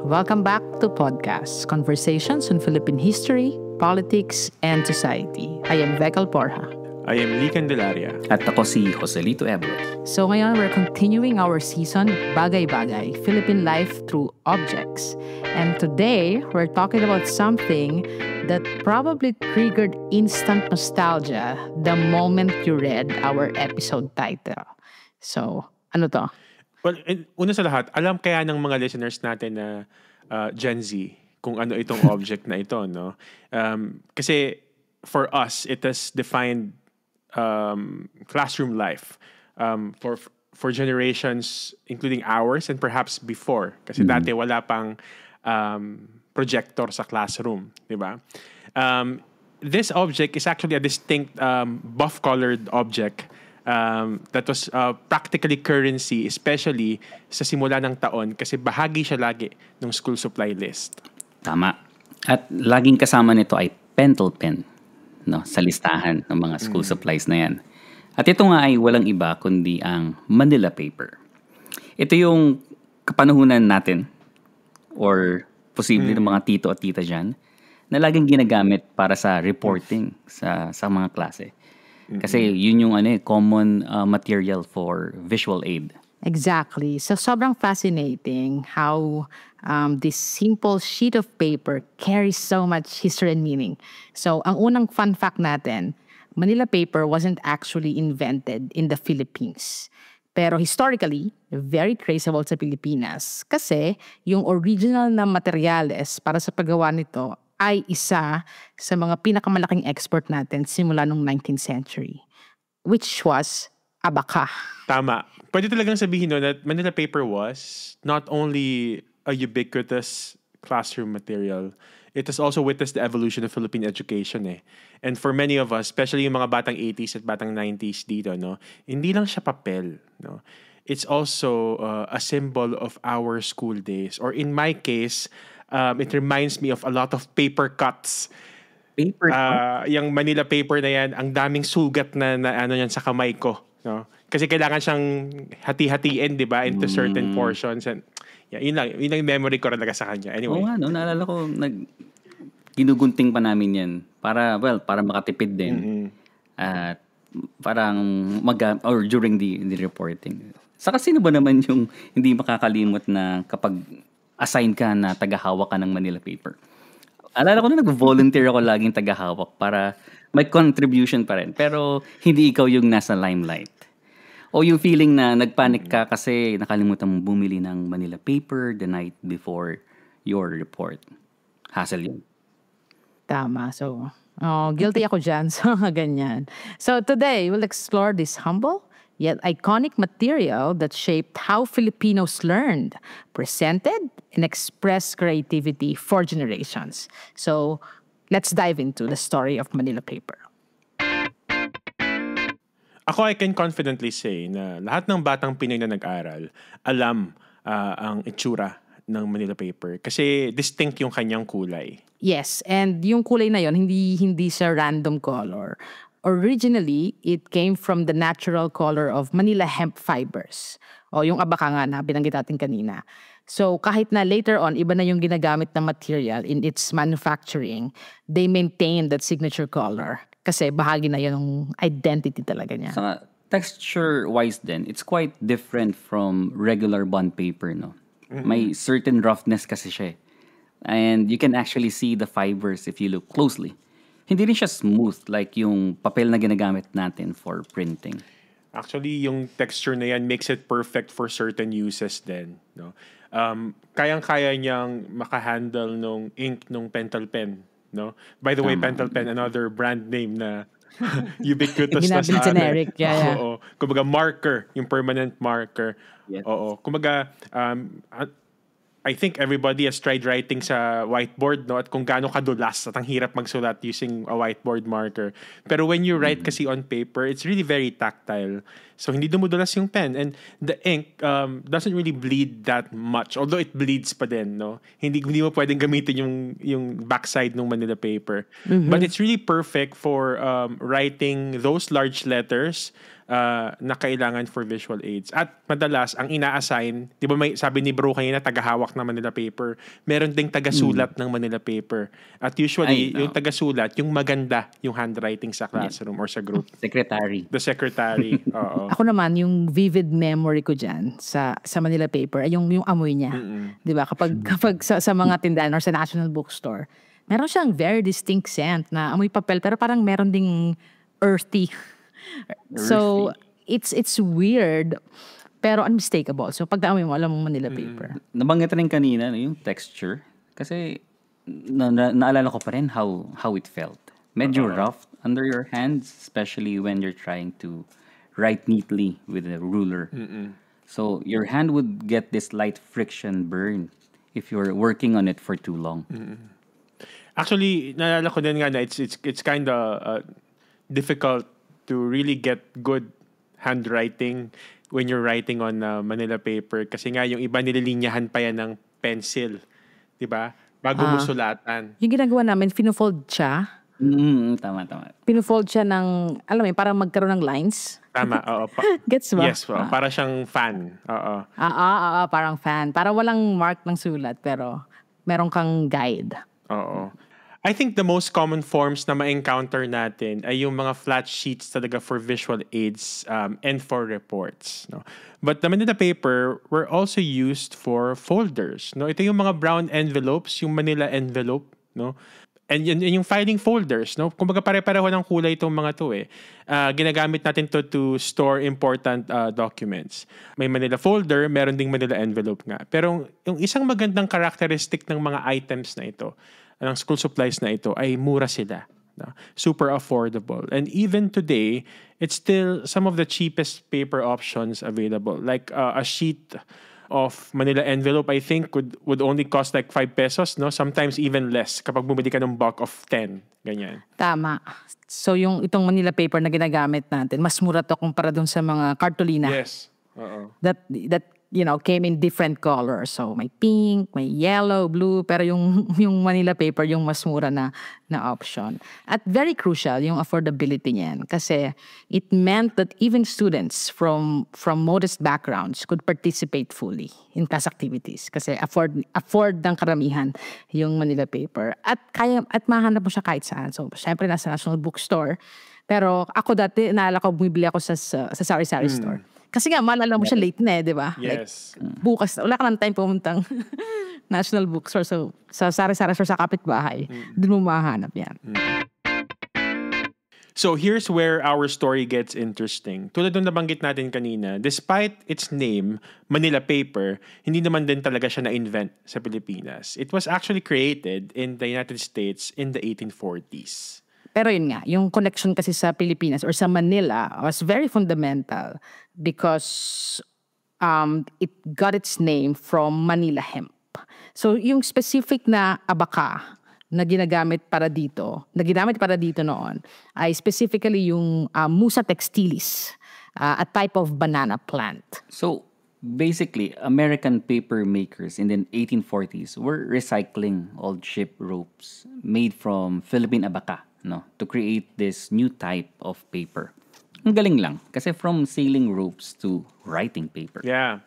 Welcome back to Podcast, Conversations on Philippine History, Politics, and Society. I am Vecal Porha. I am Lee Candelaria. At ako si Joselito Ebro. So ngayon, we're continuing our season, Bagay-Bagay, Philippine Life Through Objects. And today, we're talking about something that probably triggered instant nostalgia the moment you read our episode title. So, ano to? Well, una sa lahat, alam kaya ng mga listeners natin na Gen Z kung ano itong object na ito, no? Kasi for us, it has defined classroom life for generations, including ours and perhaps before. Kasi dati wala pang projector sa classroom, di ba? This object is actually a distinct buff-colored object that was practically currency, especially sa simula ng taon kasi bahagi siya lagi ng school supply list. Tama. At laging kasama nito ay pentel pen, no, sa listahan ng mga school supplies na yan. At ito nga ay walang iba kundi ang Manila paper. Ito yung kapanahunan natin or posible ng mga tito at tita dyan na laging ginagamit para sa reporting sa mga klase. Kasi yun yung common material for visual aid. Exactly. So sobrang fascinating how this simple sheet of paper carries so much history and meaning. So ang unang fun fact natin, Manila paper wasn't actually invented in the Philippines. Pero historically, very traceable sa Pilipinas kasi yung original na materyales para sa paggawa nito ay isa sa mga pinakamalaking export natin simula nung 19th century, which was abaka. Tama. Pwede talagang sabihin no, that Manila paper was not only a ubiquitous classroom material, it has also witnessed the evolution of Philippine education. And for many of us, especially yung mga batang 80s at batang 90s dito, no, hindi lang siya papel. No? It's also a symbol of our school days. Or in my case, it reminds me of a lot of paper cuts. Paper cut? Yung Manila paper na yan, ang daming sugat na ano yan sa kamay ko. No? Kasi kailangan siyang hati-hatiin, di ba, into certain portions. And yeah, yun lang yung memory ko talaga sa kanya. Anyway. Oo nga, no? Naalala ko, ginugunting pa namin yan para makatipid din. At parang or during the reporting. Saka sino ba naman yung hindi makakalimot na kapag assign ka na tagahawak ka ng Manila paper? Alala ko na nag-volunteer ako laging tagahawak para may contribution pa rin. Pero hindi ikaw yung nasa limelight. O yung feeling na nagpanic ka kasi nakalimutan mong bumili ng Manila paper the night before your report. Hassle yun. Tama. So, guilty ako dyan. So, ganyan. So, today, we'll explore this humble yet iconic material that shaped how Filipinos learned, presented, and expressed creativity for generations. So, let's dive into the story of Manila paper. Ako, I can confidently say na lahat ng batang Pinoy na nag-aral, alam ang itsura ng Manila paper. Kasi distinct yung kanyang kulay. Yes, and yung kulay na yon hindi sa random color. Originally, it came from the natural color of Manila hemp fibers. O yung abaka nga na binanggit natin kanina. So kahit na later on, iba na yung ginagamit na material in its manufacturing, they maintain that signature color. Kasi bahagi na yun ng identity talaga niya. Saka texture-wise din, it's quite different from regular bond paper, no? May certain roughness kasi siya. And you can actually see the fibers if you look closely. Hindi rin siya smooth like yung papel na ginagamit natin for printing. Actually, yung texture na yan makes it perfect for certain uses din. No? Kayang-kaya niyang makahandle nung ink nung pentel pen. No? By the way, pentel pen, another brand name na ubiquitous na sa generic. Yeah. Oo. Kumbaga marker, yung permanent marker. Yes. Oo. Kumbaga, I think everybody has tried writing sa whiteboard, no? At kung gaano kadulas at ang hirap magsulat using a whiteboard marker. Pero when you write kasi on paper, it's really very tactile. So hindi dumudulas yung pen. And the ink doesn't really bleed that much. Although it bleeds pa din, no? Hindi mo pwedeng gamitin yung backside ng Manila paper. But it's really perfect for writing those large letters na kailangan for visual aids. At madalas, ang ina-assign, di ba may sabi ni Bro kanina, tagahawak ng Manila paper, meron ding tagasulat ng Manila paper. At usually, yung tagasulat, yung maganda, yung handwriting sa classroom or sa group. Secretary. The secretary. Oo. Ako naman, yung vivid memory ko dyan sa Manila paper, ay yung amoy niya. Di ba? Kapag sa mga tindahan or sa National Bookstore, meron siyang very distinct scent na amoy papel, pero parang meron ding earthy. So, it's weird, pero unmistakable. So, pag naamoy mo, alam mo Manila paper. Nabanggit rin kanina yung texture. Kasi naalala ko pa rin how it felt. Medyo rough under your hands, especially when you're trying to write neatly with a ruler. So, your hand would get this light friction burn if you're working on it for too long. Actually, naalala ko din nga na it's kind of difficult to really get good handwriting when you're writing on Manila paper. Kasi nga, yung iba nililinyahan pa yan ng pencil. Diba? Bago mo sulatan. Yung ginagawa namin, fino-fold siya. Tama. Pino-fold siya ng, alam mo, parang magkaroon ng lines. Tama, oo. Gets ba? Yes, para siyang fan. Oo. Parang fan. Para walang mark ng sulat, pero meron kang guide. Oo. I think the most common forms na ma-encounter natin ay yung mga flat sheets talaga for visual aids and for reports. No? But the Manila paper were also used for folders. No? Ito yung mga brown envelopes, yung Manila envelope. No? And yung filing folders. No? Kumbaga pare-pareho ng kulay itong mga to eh. Ginagamit natin to store important documents. May Manila folder, meron ding Manila envelope nga. Pero yung isang magandang characteristic ng mga items na ito, ng school supplies na ito, ay mura sila. No? Super affordable. And even today, it's still some of the cheapest paper options available. Like a sheet of Manila envelope, I think, would only cost like 5 pesos, no? Sometimes even less kapag bumili ka ng bulk of 10. Ganyan. Tama. So itong Manila paper na ginagamit natin, mas mura to kumpara dun sa mga cartolina. Yes. Oo. That came in different colors. So may pink, may yellow, blue, pero yung Manila paper yung mas mura na option. At very crucial yung affordability niyan kasi it meant that even students from modest backgrounds could participate fully in class activities kasi afford ng karamihan yung Manila paper. At mahanap mo siya kahit saan. So syempre nasa National Bookstore. Pero ako dati, naalala ko, bumibili ako sa sari-sari store. Kasi nga, maalala mo siya late na di ba? Yes. Like, bukas, wala ka ng time pumuntang National Bookstore. So, sa sari-sari store sa kapitbahay, dun mo mahanap yan. So, here's where our story gets interesting. Tulad nung nabanggit natin kanina, despite its name, Manila paper, hindi naman din talaga siya na-invent sa Pilipinas. It was actually created in the United States in the 1840s. Pero yun nga, yung connection kasi sa Pilipinas or sa Manila was very fundamental because it got its name from Manila hemp. So yung specific na abaka na ginamit para dito noon ay specifically yung Musa textilis, a type of banana plant. So basically, American paper makers in the 1840s were recycling old ship ropes made from Philippine abaca, no, to create this new type of paper. Ang galing lang kasi from sailing ropes to writing paper. Yeah,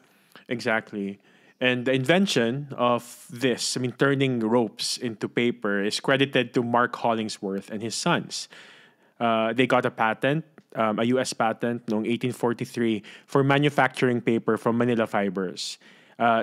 exactly. And the invention of this, turning ropes into paper, is credited to Mark Hollingsworth and his sons. They got a patent, a U.S. patent noong 1843 for manufacturing paper from Manila fibers.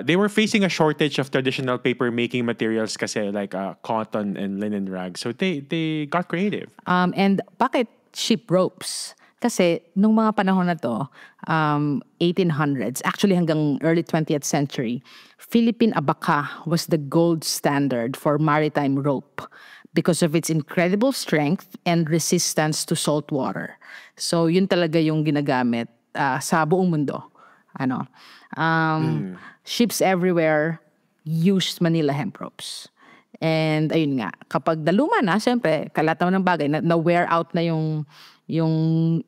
They were facing a shortage of traditional paper making materials kasi like cotton and linen rags. So they got creative. And bakit ship ropes? Kasi nung mga panahon na to, 1800s, actually hanggang early 20th century, Philippine abaca was the gold standard for maritime rope because of its incredible strength and resistance to salt water. So yun talaga yung ginagamit sa buong mundo. Ships everywhere used Manila hemp ropes. And ayun nga, kapag naluma na, siyempre, kalataw ng bagay, na-wear out na yung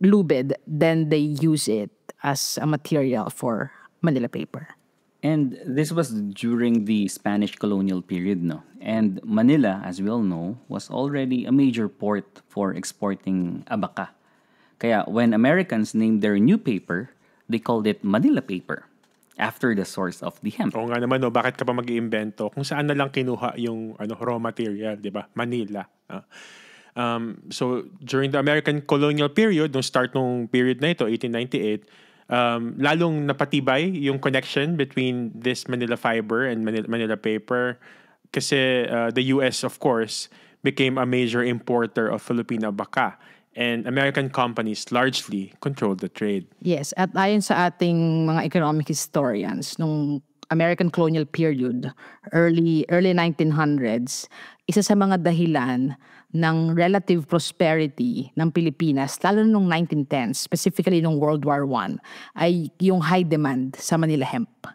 lubid, then they use it as a material for Manila paper. And this was during the Spanish colonial period, no? And Manila, as we all know, was already a major port for exporting abaca Kaya when Americans named their new paper, they called it Manila paper after the source of the hemp. Oo nga naman, no, bakit ka pa mag-iimbento kung saan na lang kinuha yung raw material, di ba? Manila. So, during the American colonial period, nung start nung period na ito, 1898, lalong napatibay yung connection between this Manila fiber and Manila paper kasi the US, of course, became a major importer of Filipino baka. And American companies largely controlled the trade. Yes, at ayon sa ating mga economic historians, nung American colonial period, early 1900s, isa sa mga dahilan ng relative prosperity ng Pilipinas, lalo nung 1910s, specifically nung World War I, ay yung high demand sa Manila hemp.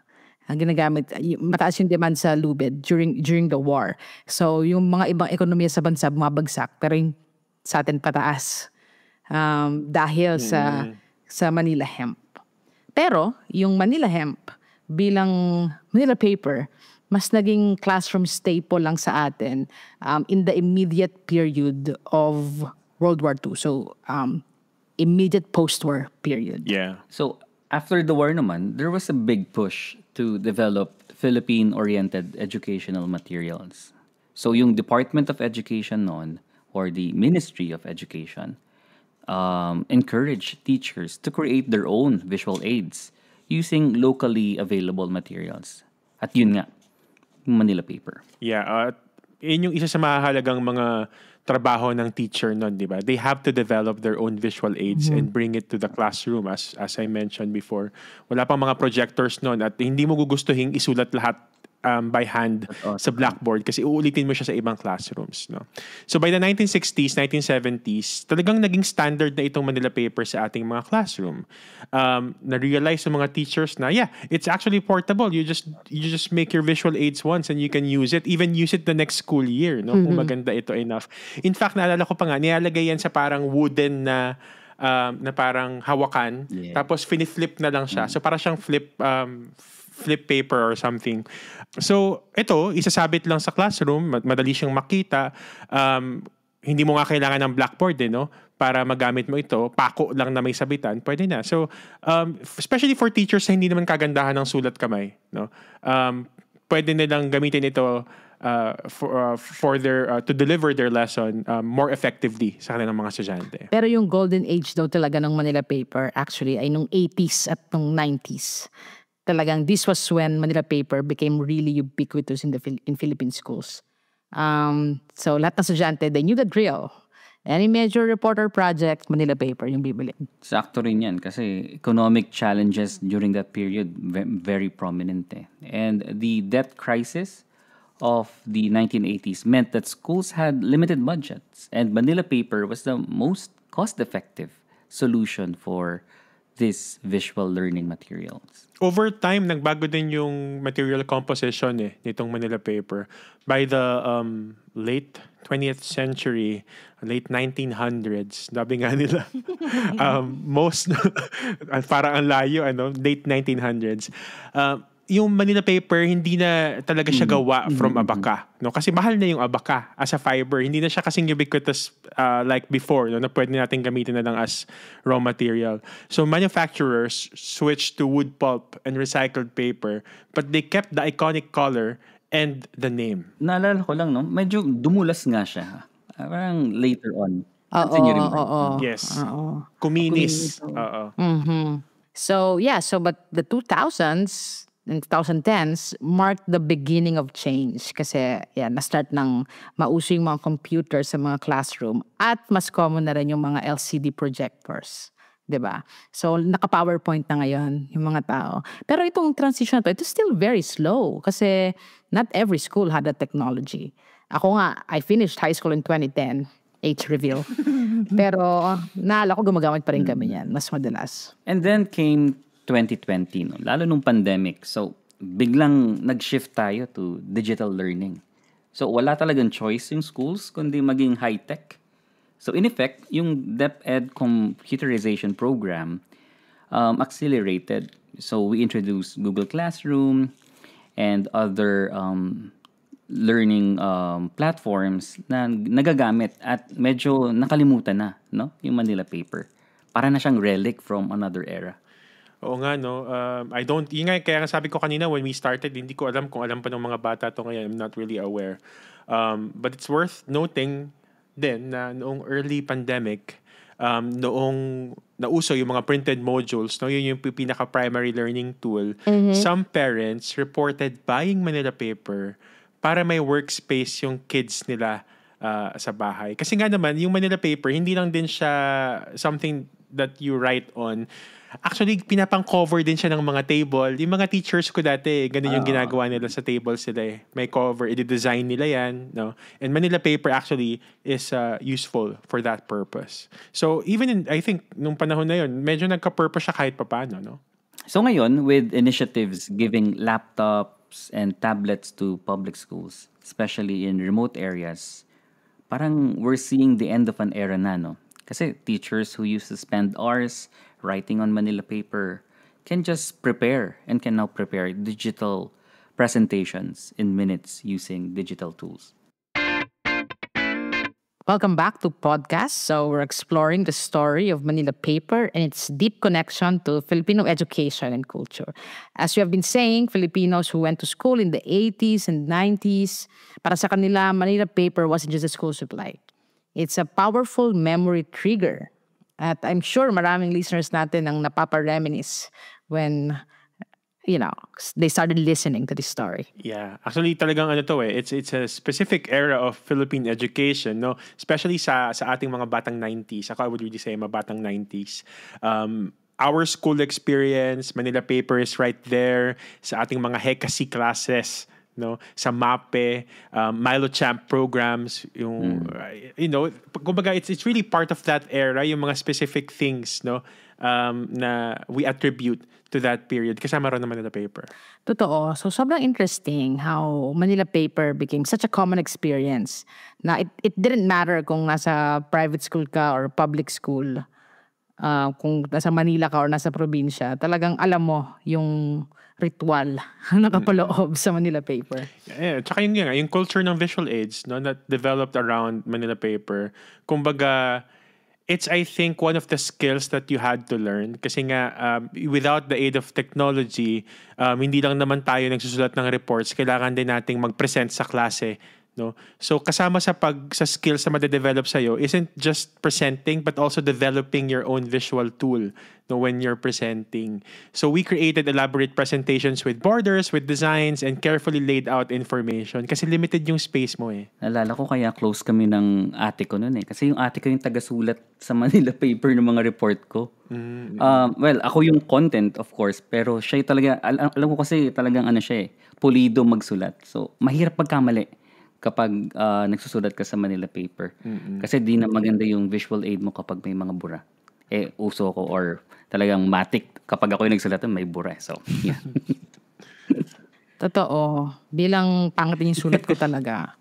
Ang ginagamit, mataas yung demand sa lubid during the war. So yung mga ibang ekonomiya sa bansa bumabagsak, pero yung sa atin pataas dahil sa Manila hemp. Pero yung Manila hemp bilang Manila paper, mas naging classroom staple lang sa atin in the immediate period of World War II. So immediate post-war period. Yeah. So after the war naman, there was a big push to develop Philippine-oriented educational materials. So yung Department of Education noon, or the Ministry of Education, encouraged teachers to create their own visual aids using locally available materials. At yun nga, yung Manila paper. Yeah, yun yung isa sa mahalagang mga trabaho ng teacher nun, di ba? They have to develop their own visual aids and bring it to the classroom as I mentioned before. Wala pang mga projectors nun at hindi mo gugustuhin isulat lahat by hand sa blackboard kasi uulitin mo siya sa ibang classrooms, no? So by the 1960s, 1970s, talagang naging standard na itong Manila paper sa ating mga classroom. Na-realize ng mga teachers na, yeah, it's actually portable. You just make your visual aids once and you can use it. Even use it the next school year, no? Kung maganda ito enough. In fact, naalala ko pa nga, nilalagay yan sa parang wooden na parang hawakan. Yeah. Tapos finiflip na lang siya. So para siyang flip paper or something. So, ito, isasabit lang sa classroom, madali siyang makita. Hindi mo nga kailangan ng blackboard, no? Para magamit mo ito, pako lang na may sabitan, pwede na. So, especially for teachers na hindi naman kagandahan ng sulat kamay, no? Pwede nilang gamitin ito for their to deliver their lesson more effectively sa kanilang mga estudyante. Pero yung golden age daw talaga ng Manila paper actually ay nung 80s at nung 90s. Talagang this was when Manila paper became really ubiquitous in Philippine schools. So lahat ng estudyante, they knew the drill. Any major reporter project, Manila paper yung bibili. Sakto rin yan kasi economic challenges during that period very prominent. And the debt crisis of the 1980s meant that schools had limited budgets and Manila paper was the most cost-effective solution for these visual learning materials. Over time, nagbago din yung material composition nitong Manila paper. By the late 20th century, late 1900s, sabi nga nila, most, parang ang layo, late 1900s, yung Manila paper, hindi na talaga siya gawa from abaka. No? Kasi mahal na yung abaka as a fiber. Hindi na siya kasing ubiquitous like before, no? Na pwede natin gamitin na lang as raw material. So manufacturers switched to wood pulp and recycled paper, but they kept the iconic color and the name. Naalala ko lang, no? Medyo dumulas nga siya. Parang later on. Yes. Kuminis. So, yeah. So, but the 2000s, in 2010s, marked the beginning of change. Kasi, yeah, na-start ng mauso yung mga computer sa mga classroom at mas common na rin yung mga LCD projectors. Diba? So, naka-PowerPoint na ngayon yung mga tao. Pero itong transition na to, it's still very slow kasi not every school had that technology. Ako nga, I finished high school in 2010. Age reveal. Pero, naala ko gumagamit pa rin kami yan. Mas madalas. And then came 2020, no? Lalo nung pandemic. So, biglang nag-shift tayo to digital learning. So, wala talagang choice yung schools kundi maging high-tech. So, in effect, yung DepEd computerization program accelerated. So, we introduced Google Classroom and other learning platforms na nagagamit at medyo nakalimutan na, no? Yung Manila paper. para na siyang relic from another era. Oo nga, no? Yun nga, kaya nga sabi ko kanina when we started, hindi ko alam kung alam pa ng mga bata to ngayon. I'm not really aware. But it's worth noting din na noong early pandemic, noong nauso yung mga printed modules, no, yun yung pinaka-primary learning tool, some parents reported buying Manila paper para may workspace yung kids nila sa bahay. Kasi nga naman, yung Manila paper, hindi lang din siya something that you write on. Actually, pinapang-cover din siya ng mga table. Yung mga teachers ko dati, ganun yung ginagawa nila sa tables nila. May cover, i-design nila yan. No? And Manila paper actually is useful for that purpose. So, even I think, nung panahon na yun, medyo nagka-purpose siya kahit papano. No? So ngayon, with initiatives giving laptops and tablets to public schools, especially in remote areas, parang we're seeing the end of an era na, no? Kasi teachers who used to spend hours writing on Manila paper can just prepare and can now prepare digital presentations in minutes using digital tools. Welcome back to podcast. So we're exploring the story of Manila paper and its deep connection to Filipino education and culture. As we have been saying, Filipinos who went to school in the 80s and 90s, para sa kanila, Manila paper wasn't just a school supply. It's a powerful memory trigger. At I'm sure maraming listeners natin ang napapareminisce when, they started listening to this story. Yeah. Actually, talagang it's a specific era of Philippine education, no? Especially sa ating mga batang 90s. Ako, I would really say mga batang 90s. Our school experience, Manila paper is right there sa ating mga HECAC classes, no, sa MAPE, Milo Champ programs, yung kumbaga it's really part of that era, yung mga specific things, no, na we attribute to that period kasama ron ng Manila paper. Totoo. So sobrang interesting how Manila paper became such a common experience na it didn't matter kung nasa private school ka or public school, kung nasa Manila ka or nasa probinsya, talagang alam mo yung ritual na nakapaloob sa Manila paper. Yeah, tsaka yung culture ng visual aids, no, that developed around Manila paper. Kumbaga, it's, I think, one of the skills that you had to learn. Kasi nga, without the aid of technology, hindi lang naman tayo nagsusulat ng reports. Kailangan din nating mag-present sa klase. No? So kasama sa skills na made-develop sa'yo isn't just presenting but also developing your own visual tool, no, when you're presenting. So we created elaborate presentations with borders, with designs, and carefully laid out information kasi limited yung space mo eh. Nalala ko kaya close kami ng ate ko noon eh. Kasi yung ate ko yung taga-sulat sa Manila paper ng mga report ko. Well, ako yung content of course, pero siya talaga, alam ko kasi talagang siya eh, pulido magsulat. So mahirap pagkamali kapag nagsusulat ka sa Manila paper. Kasi di na maganda yung visual aid mo kapag may mga bura. Uso ko or talagang matik kapag ako yung nagsulat may bura. So, yeah. Totoo. Bilang pangit yung sulat ko talaga.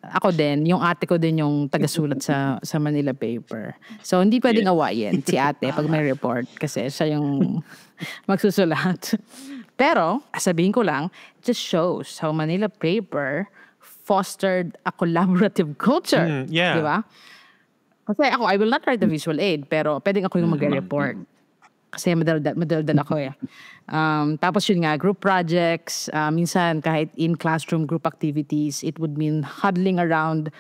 Ako din, yung ate ko din yung taga-sulat sa Manila paper. So, hindi pwedeng awayin si ate pag may report kasi siya yung magsusulat. Pero, sabihin ko lang, it just shows how Manila paper fostered a collaborative culture. Yeah. Di ba? Kasi ako, I will not write the visual aid, pero pwedeng ako yung mag-report. Kasi madaldal ako eh. Tapos yun nga, group projects, minsan kahit in classroom group activities, it would mean huddling around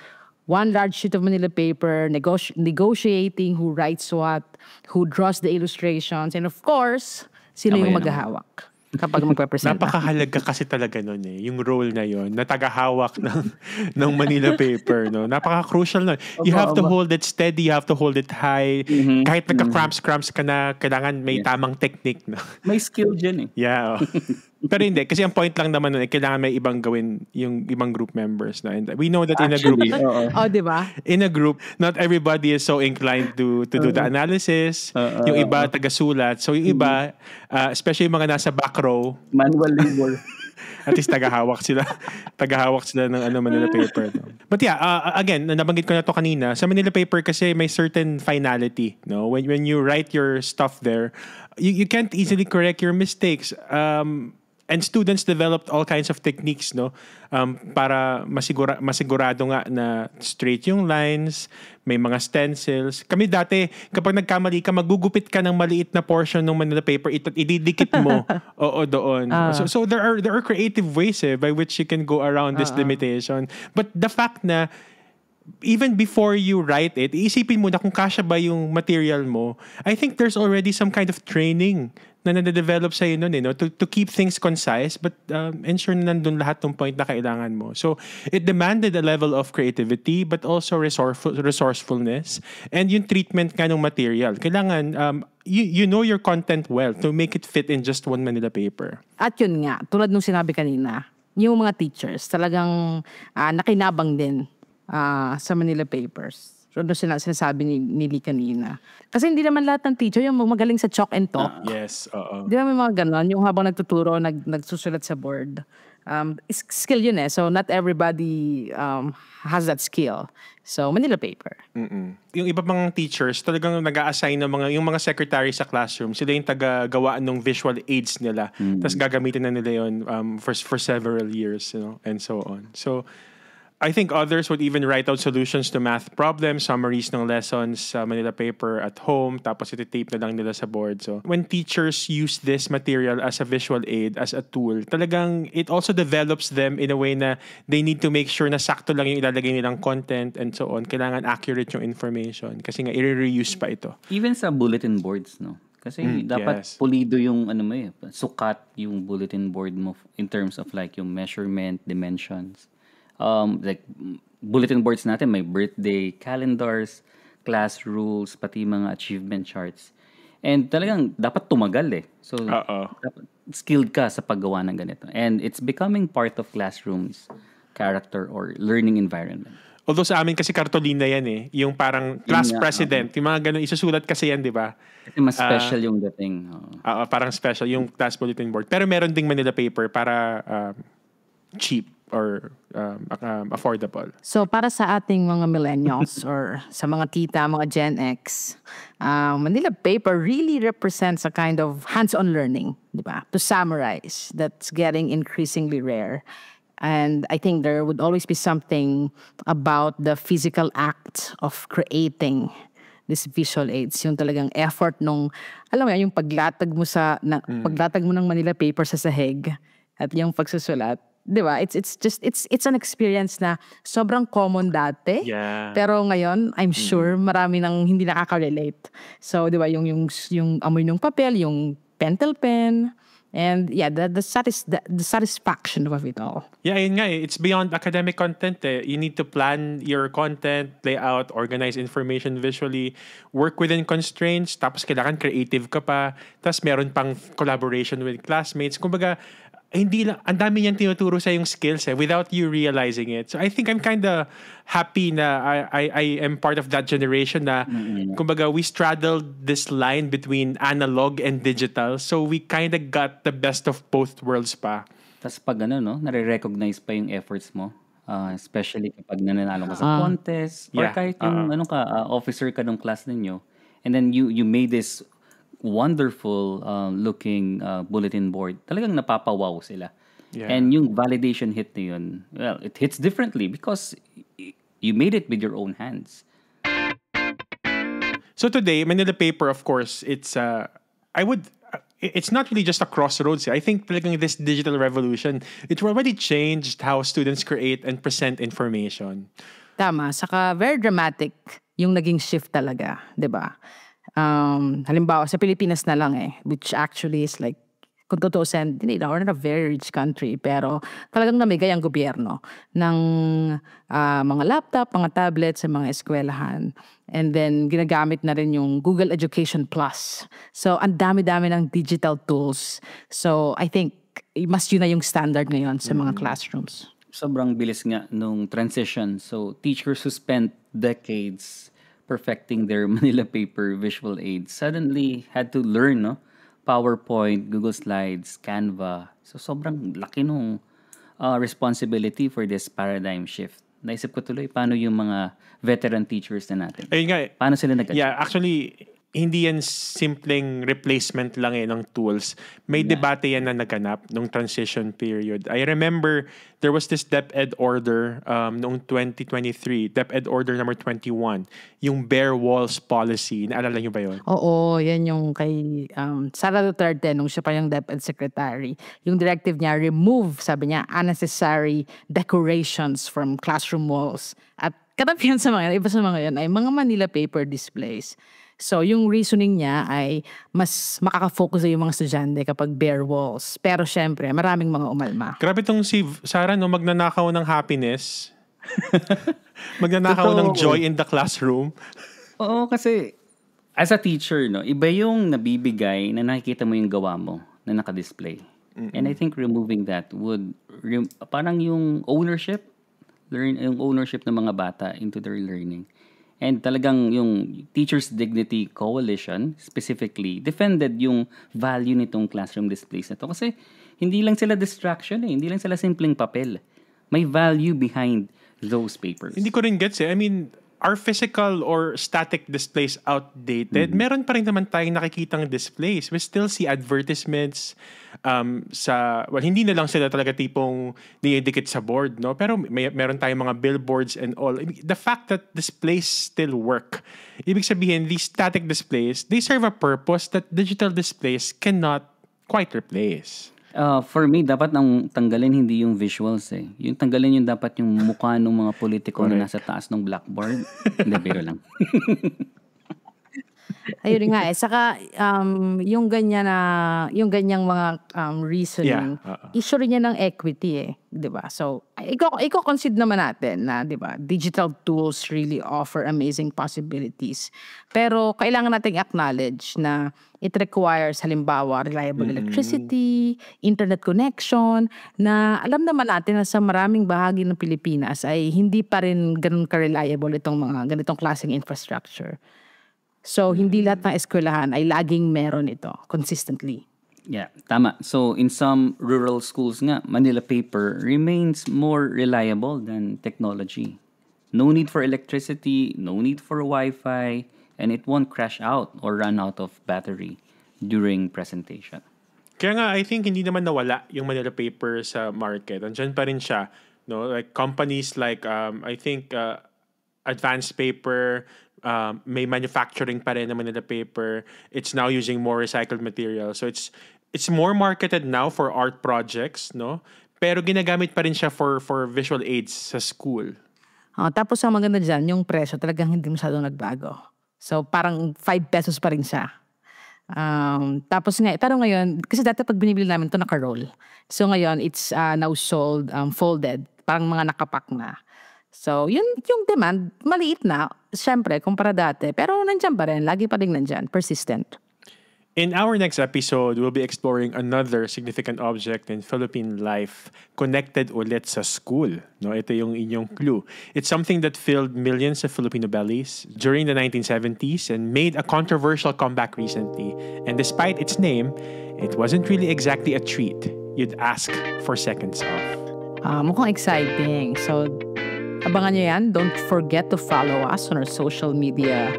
one large sheet of Manila paper, negotiating who writes what, who draws the illustrations, and of course, sino yung maghahawak kapag magpapresenta. Napakahalaga kasi talaga nun eh. Yung role na yon na tagahawak ng Manila paper. No? Napaka-crucial nun. You have to hold it steady, you have to hold it high. Kahit nagka-cramps ka na, kailangan may tamang technique. No? May skill dyan eh. Yeah. Pero hindi. Kasi ang point lang naman nun, kailangan may ibang gawin yung ibang group members. No? And we know that in a group, di ba? In a group, not everybody is so inclined to do the analysis. Yung iba, taga-sulat. So yung iba, especially yung mga nasa back row, manual labor. at least tagahawak sila ng Manila paper. No? But yeah, again, nabanggit ko na to kanina, sa Manila paper kasi may certain finality. No? When you write your stuff there, you can't easily correct your mistakes. And students developed all kinds of techniques, no? Para masigurado nga na straight yung lines, may mga stencils. Kami dati, kapag nagkamali ka, magugupit ka ng maliit na portion ng Manila paper, ididikit mo doon. So there are creative ways by which you can go around this limitation. But the fact na even before you write it, iisipin mo na kung kasya ba yung material mo. I think there's already some kind of training na nade-develop sa'yo nun, no? To keep things concise but ensure na nandun lahat ng point na kailangan mo. So, it demanded a level of creativity but also resourcefulness and yung treatment nga ng material. Kailangan, you know your content well to make it fit in just one Manila paper. At yun nga, tulad nung sinabi kanina, yung mga teachers talagang nakinabang din sa Manila papers. So, doon sinasabi ni Lee kanina. Kasi hindi naman lahat ng teacher yung magaling sa chalk and talk. Yes, oo. Di ba may mga ganon? Yung habang nagtuturo, nagsusulat sa board. Skill yun So, not everybody has that skill. So, Manila paper. Yung iba pang teachers, talagang nag-a-assign ng yung mga secretary sa classroom. Sila yung taga-gawa ng visual aids nila. Tapos gagamitin na nila yun for several years, and so on. So, I think others would even write out solutions to math problems, summaries ng lessons sa Manila paper at home, tapos iti-tape na lang nila sa board. So, when teachers use this material as a visual aid, as a tool, talagang it also develops them in a way na they need to make sure na sakto lang yung ilalagay nilang content and so on. Kailangan accurate yung information kasi nga i-reuse pa ito. Even sa bulletin boards, no? Kasi dapat pulido yung sukat yung bulletin board mo in terms of like yung measurement, dimensions. Like bulletin boards natin may birthday calendars, class rules, pati mga achievement charts. And talagang dapat tumagal So dapat skilled ka sa paggawa ng ganito. And it's becoming part of classrooms character or learning environment. Although sa amin kasi Cartolina yan yung parang class president, yung mga ganun, isusulat kasi yan, di ba? Kasi mas special yung dating. Parang special yung class bulletin board. Pero meron ding Manila paper para cheap or affordable. So, para sa ating mga millennials or sa mga tita, mga Gen X, Manila paper really represents a kind of hands-on learning, di ba? To summarize, that's getting increasingly rare. And I think there would always be something about the physical act of creating these visual aids, yung talagang effort nung, alam mo yung paglatag mo paglatag mo ng Manila paper sa sahig at yung pagsusulat. Di ba? It's an experience na sobrang common dati. Yeah. Pero ngayon, I'm sure marami nang hindi nakaka-relate. So, di ba, yung amoy ng papel, yung pentel pen, and the satisfaction of it all. Yeah, yun nga it's beyond academic content You need to plan your content, lay out, organize information visually, work within constraints, tapos kailangan creative ka pa, tapos meron pang collaboration with classmates. Kumbaga, hindi lang, ang dami niyang tinuturo sa yung skills without you realizing it. So I think I'm kind of happy na I am part of that generation na kumbaga we straddled this line between analog and digital. So we kind of got the best of both worlds pa. Tapos pag nare-recognize pa yung efforts mo, especially kapag nananalo ka sa contest or kahit yung officer ka ng class ninyo, and then you made this wonderful looking bulletin board. Talagang napapawaw sila. Yeah. And yung validation hit na yun, well, it hits differently because you made it with your own hands. So today, Manila paper, of course, it's not really just a crossroads. I think talagang this digital revolution, it already changed how students create and present information. Tama. Saka very dramatic yung naging shift talaga. Diba? Halimbawa, sa Pilipinas na lang which actually is like, kung tutuusin, we're not a very rich country, pero talagang namigay ang gobyerno ng mga laptop, mga tablets sa mga eskwelahan. And then, ginagamit na rin yung Google Education Plus. So, ang dami-dami ng digital tools. So, I think, mas yun na yung standard ngayon sa mga classrooms. Sobrang bilis nga nung transition. So, teachers who spent decades perfecting their Manila paper visual aids suddenly had to learn PowerPoint, Google Slides, Canva. So sobrang laki nung responsibility for this paradigm shift. Naisip ko tuloy paano yung mga veteran teachers na natin. Ayun nga Paano sila nag-adjust? Yeah, actually hindi yan simpleng replacement lang ng tools. May debate yan na naganap nung transition period. I remember there was this DepEd order noong 2023, DepEd order number 21, yung bare walls policy. Naalala nyo ba yun? Oo, yan yung kay Sara Duterte nung siya pa yung DepEd secretary. Yung directive niya, remove, sabi niya, unnecessary decorations from classroom walls. At katapihan sa mga iba sa mga yan ay mga Manila paper displays. So, yung reasoning niya ay mas makaka-focus yung mga estudyante kapag bare walls. Pero syempre, maraming mga umalma. Grabe tong si Sarah, no, magnanakaw ng happiness. Magnanakaw ng joy in the classroom. Oo, kasi as a teacher, no, iba yung nabibigay na nakikita mo yung gawa mo na naka-display. And I think removing that would, parang yung ownership ng mga bata into their learning. And talagang yung Teachers Dignity Coalition specifically defended yung value nitong classroom displays na to. Kasi hindi lang sila distraction hindi lang sila simpleng papel. May value behind those papers. Hindi ko rin gets I mean, are physical or static displays outdated? Meron pa rin naman tayong nakikitang displays. We still see advertisements hindi na lang sila talaga tipong niyedikit sa board, no? Pero meron tayong mga billboards and all. I mean, the fact that displays still work, ibig sabihin, these static displays, they serve a purpose that digital displays cannot quite replace. For me, dapat ang tanggalin hindi yung visuals Yung tanggalin yung dapat yung mukha ng mga politiko na nasa taas ng blackboard. Hindi, biro lang. Ayun nga Saka yung ganyang mga reasoning, issue rin yan ng equity 'di ba? So, i-concede naman natin na 'di ba, digital tools really offer amazing possibilities. Pero kailangan nating acknowledge na it requires halimbawa reliable electricity, internet connection, na alam naman natin na sa maraming bahagi ng Pilipinas ay hindi pa rin ganun ka-reliable itong mga ganitong klaseng infrastructure. So, hindi lahat ng eskwelahan ay laging meron ito consistently. Yeah, tama. So, in some rural schools nga, Manila paper remains more reliable than technology. No need for electricity, no need for Wi-Fi, and it won't crash out or run out of battery during presentation. Kaya nga, I think hindi naman nawala yung Manila paper sa market. Andiyan pa rin siya. No? Like companies like, I think, Advanced Paper, may manufacturing pa rin ng Manila paper. It's now using more recycled material. So it's more marketed now for art projects, no? Pero ginagamit pa rin siya for visual aids sa school. Tapos ang maganda dyan, yung presyo talagang hindi masyadong nagbago. So parang 5 pesos pa rin siya. Tapos pero ngayon, kasi dati pag binibili namin ito naka-roll. So ngayon, it's now sold folded, parang mga nakapack na. So, yung demand, maliit na, syempre, kumpara dati. Pero nandiyan pa rin, lagi pa rin nandiyan, persistent. In our next episode, we'll be exploring another significant object in Philippine life connected ulit sa school. No, ito yung inyong clue. It's something that filled millions of Filipino bellies during the 1970s and made a controversial comeback recently. And despite its name, it wasn't really exactly a treat you'd ask for seconds of. Mukhang exciting. So, abangan nyo yan. Don't forget to follow us on our social media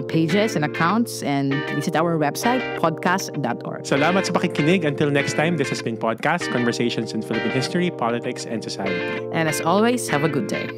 pages and accounts and visit our website, podcast.org. Salamat sa pakikinig. Until next time, this has been Podcast, Conversations in Philippine History, Politics, and Society. And as always, have a good day.